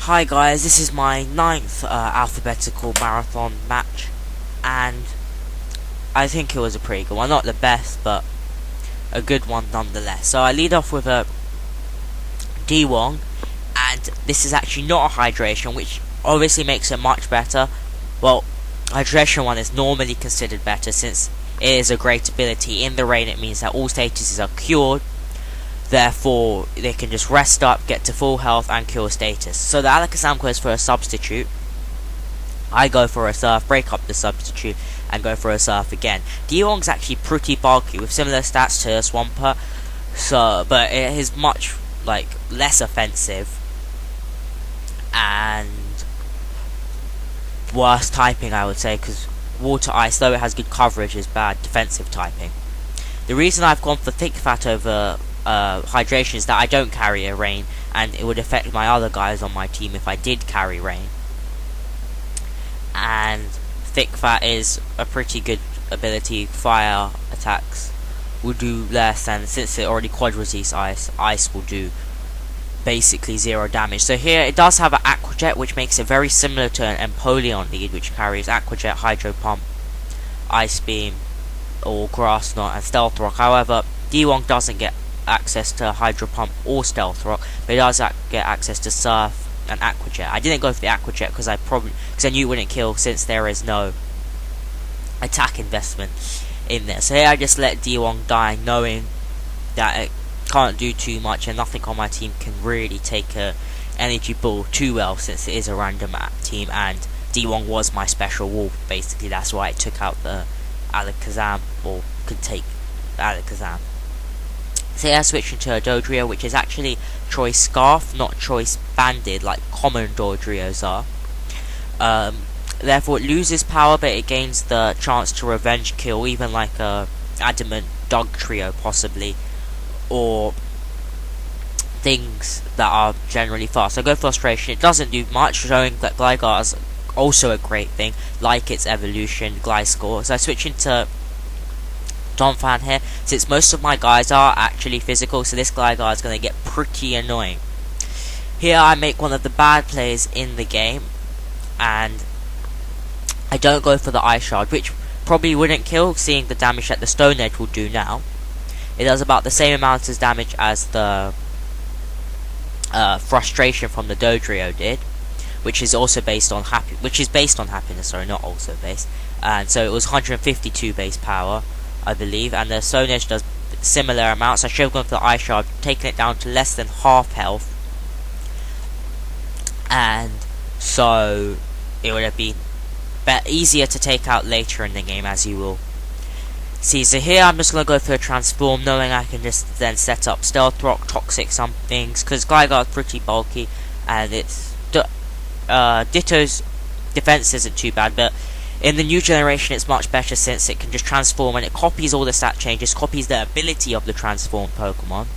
Hi guys, this is my 9th alphabetical marathon match, and I think it was a pretty good one. Not the best, but a good one nonetheless. So I lead off with a D1, and this is actually not a hydration, which obviously makes it much better. Well, hydration one is normally considered better since it is a great ability. In the rain, it means that all statuses are cured. Therefore, they can just rest up, get to full health, and cure status. So the Alakazam goes for a substitute. I go for a surf, break up the substitute, and go for a surf again. D1's actually pretty bulky, with similar stats to Swampert, but it is much less offensive and worse typing, I would say, because Water Ice, though it has good coverage, is bad defensive typing. The reason I've gone for Thick Fat over hydration is that I don't carry a rain, and it would affect my other guys on my team if I did carry rain. And Thick Fat is a pretty good ability. Fire attacks will do less, and since it already quad resists ice will do basically 0 damage. So here it does have an Aqua Jet, which makes it very similar to an Empoleon lead, which carries Aqua Jet, Hydro Pump, Ice Beam, or Grass Knot, and Stealth Rock. However, D1 doesn't get access to Hydro Pump or Stealth Rock, but it does get access to Surf and Aqua Jet. I didn't go for the Aqua Jet because I knew it wouldn't kill, since there is no attack investment in there. So here I just let D1 die, knowing that it can't do too much and nothing on my team can really take a energy ball too well, since it is a random team and D1 was my special wolf. Basically that's why it took out the Alakazam, or could take the Alakazam. So yeah, switching to a Dodrio, which is actually Choice Scarf, not Choice Banded like common Dodrios are. Therefore it loses power, but it gains the chance to revenge kill, even like a Adamant Dugtrio possibly, or things that are generally fast. So go Frustration. It doesn't do much, showing that Gligar is also a great thing, like its evolution, Gliscor. So I switch into Donphan here, since most of my guys are actually physical, so this Gligar is going to get pretty annoying. Here I make one of the bad plays in the game, and I don't go for the Ice Shard, which probably wouldn't kill, seeing the damage that the Stone Edge will do now. It does about the same amount as damage as the Frustration from the Dodrio did, which is also based on happiness, sorry, not also based. And so it was 152 base power, I believe, and the Stone Edge does similar amounts. I should have gone for the Ice Shard, taking it down to less than half health, and so it would have been easier to take out later in the game, as you will see. So here I'm just going to go for a Transform, knowing I can just then set up Stealth Rock, Toxic some things, because Gligar is pretty bulky, and it's Ditto's defense isn't too bad, but in the new generation it's much better, since it can just transform and it copies all the stat changes, copies the ability of the transformed Pokemon,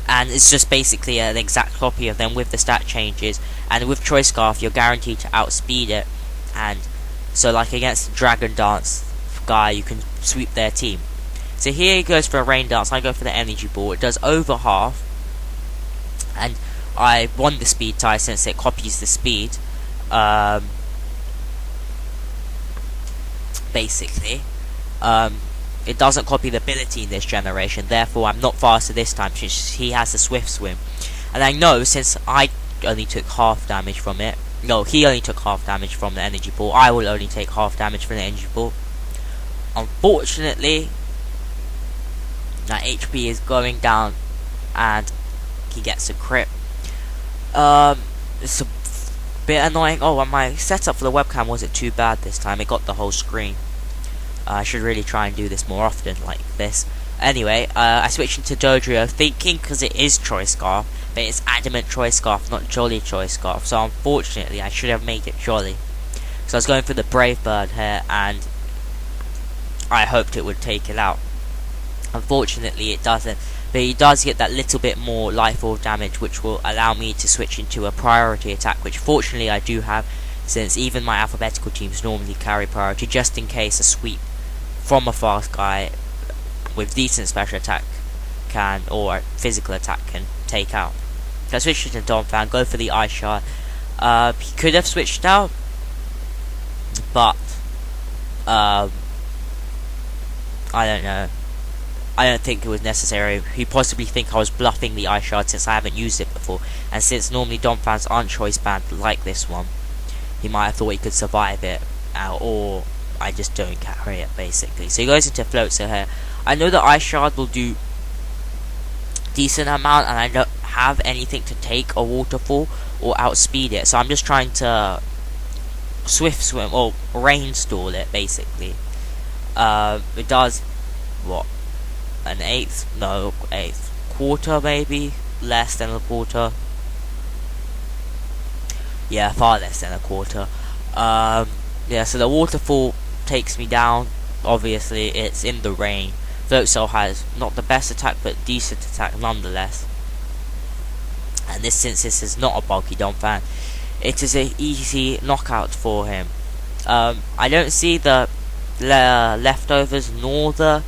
and it's just basically an exact copy of them with the stat changes. And with Choice Scarf you're guaranteed to outspeed it, and so like against the Dragon Dance guy you can sweep their team. So here he goes for a Rain Dance, I go for the Energy Ball. It does over half, and I won the speed tie since it copies the speed. Basically, it doesn't copy the ability in this generation, therefore I'm not faster this time, since he has a Swift Swim. And I know, since I only took half damage from it, no, he only took half damage from the Energy Ball, I will only take half damage from the Energy Ball. Unfortunately, that HP is going down, and he gets a crit. It's a bit annoying. Oh, and my setup for the webcam wasn't too bad this time. It got the whole screen. I should really try and do this more often like this. Anyway, I switched into Dodrio, thinking, because it is Choice Scarf, but it's Adamant Choice Scarf, not Jolly Choice Scarf. So unfortunately, I should have made it Jolly. So I was going for the Brave Bird here, and I hoped it would take it out. Unfortunately, it doesn't. But he does get that little bit more life orb damage, which will allow me to switch into a priority attack, which fortunately I do have, since even my alphabetical teams normally carry priority, just in case a sweep from a fast guy with decent special attack or physical attack can take out. I switched it to Donphan, go for the Ice Shard. He could have switched out, but I don't know. I don't think it was necessary. He possibly think I was bluffing the Ice Shard since I haven't used it before, and since normally Donphans aren't choice banned like this one, he might have thought he could survive it, or I just don't carry it basically. So he goes into float. So here, I know the Ice Shard will do decent amount, and I don't have anything to take a waterfall or outspeed it, so I'm just trying to swift swim or rain stall it basically. It does what, an eighth, quarter, maybe less than a quarter. Yeah, far less than a quarter. Yeah, so the waterfall takes me down. Obviously, it's in the rain. Float Cell has not the best attack, but decent attack nonetheless. And this, since this is not a bulky Donphan, it is an easy knockout for him. I don't see the leftovers nor the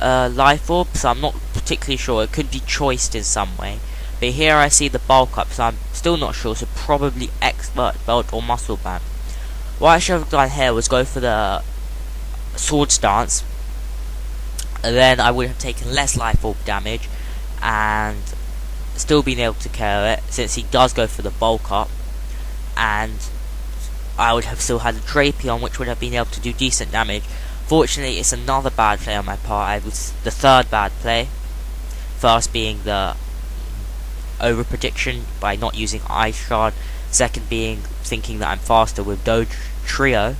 life orb, so I'm not particularly sure. It could be choiced in some way. But here I see the bulk up, so I'm still not sure. So probably expert belt or muscle band. What I should have done here was go for the sword stance, and then I would have taken less life orb damage and still been able to KO it, since he does go for the bulk up, and I would have still had a Drapion, which would have been able to do decent damage. Fortunately, it's another bad play on my part. It was the third bad play. First being the over prediction by not using Ice Shard. Second being thinking that I'm faster with Doge Trio.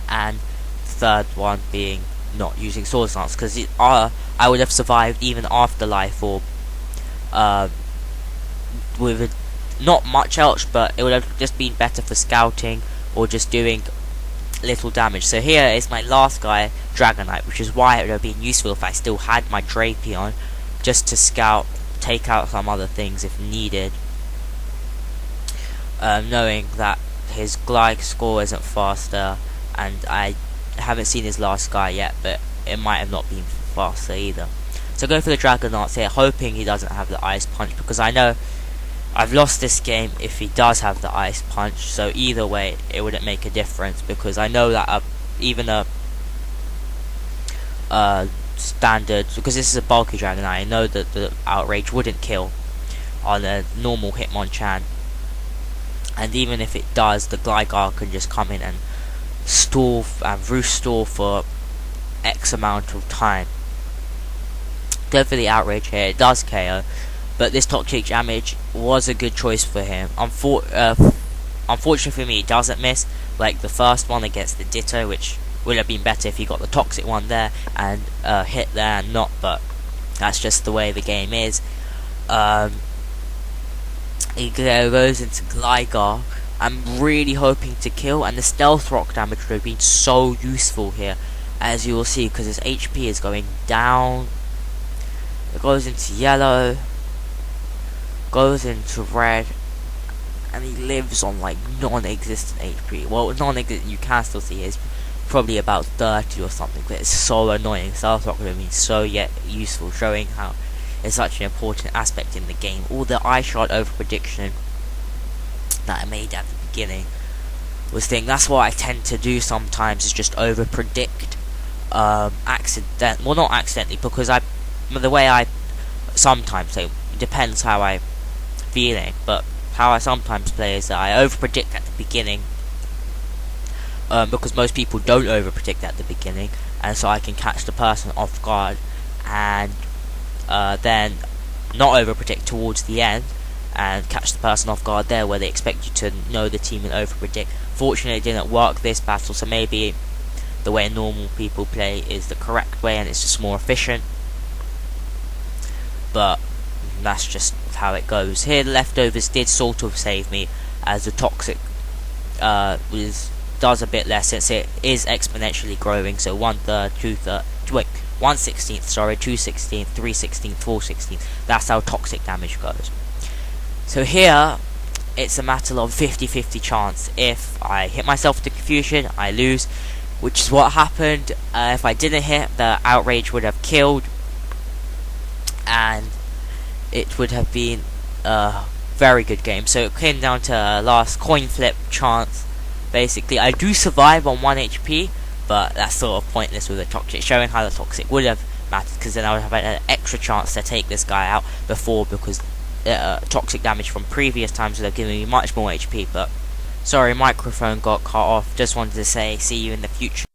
And third one being not using Sword Stance, because I would have survived even after Life Orb. With not much else, but it would have just been better for scouting or just doing little damage. So here is my last guy, Dragonite, which is why it would have been useful if I still had my Drapion, just to scout, take out some other things if needed. Knowing that his glide score isn't faster, and I haven't seen his last guy yet, but it might have not been faster either. So go for the Dragonauts here, hoping he doesn't have the Ice Punch, because I know I've lost this game if he does have the Ice Punch. So either way, it wouldn't make a difference, because I know that even a standard, because this is a bulky Dragonite, I know that the Outrage wouldn't kill on a normal Hitmonchan. And even if it does, the Gligar can just come in and stall and roost stall for X amount of time. Go for the Outrage here, it does KO, but this toxic damage was a good choice for him. Unfortunately for me, it doesn't miss, like the first one against the Ditto, which would have been better if he got the toxic one there and hit there and not, but that's just the way the game is. He goes into Gligar. I'm really hoping to kill, and the Stealth Rock damage would have been so useful here, as you will see, because his HP is going down. It goes into yellow, goes into red, and he lives on like non-existent HP. Well, non-existent, you can still see it's probably about 30 or something, but it's so annoying. Stealth Rock would have been so useful, showing how it's such an important aspect in the game. All the Ice Shard over prediction that I made at the beginning was thing. That's what I tend to do sometimes, is just over predict well, not accidentally, because the way I sometimes play, it depends how I'm feeling, but how I sometimes play is that I over predict at the beginning, because most people don't over predict at the beginning, and so I can catch the person off guard, and then not over predict towards the end and catch the person off guard there where they expect you to know the team and over predict. Fortunately, it didn't work this battle, so maybe the way normal people play is the correct way and it's just more efficient, but that's just how it goes. Here the leftovers did sort of save me, as the toxic does a bit less, since it is exponentially growing. So 1/3, 2/3, 1/16, sorry, 2/16, 3/16, 4/16. That's how toxic damage goes. So here it's a matter of 50-50 chance. If I hit myself to confusion, I lose, which is what happened. If I didn't hit, the Outrage would have killed, and it would have been very good game. So it came down to last coin flip chance. Basically, I do survive on 1 HP, but that's sort of pointless with a toxic, showing how the toxic would have mattered, because then I would have had an extra chance to take this guy out before, because toxic damage from previous times would have given me much more HP. But sorry, microphone got cut off. Just wanted to say, see you in the future.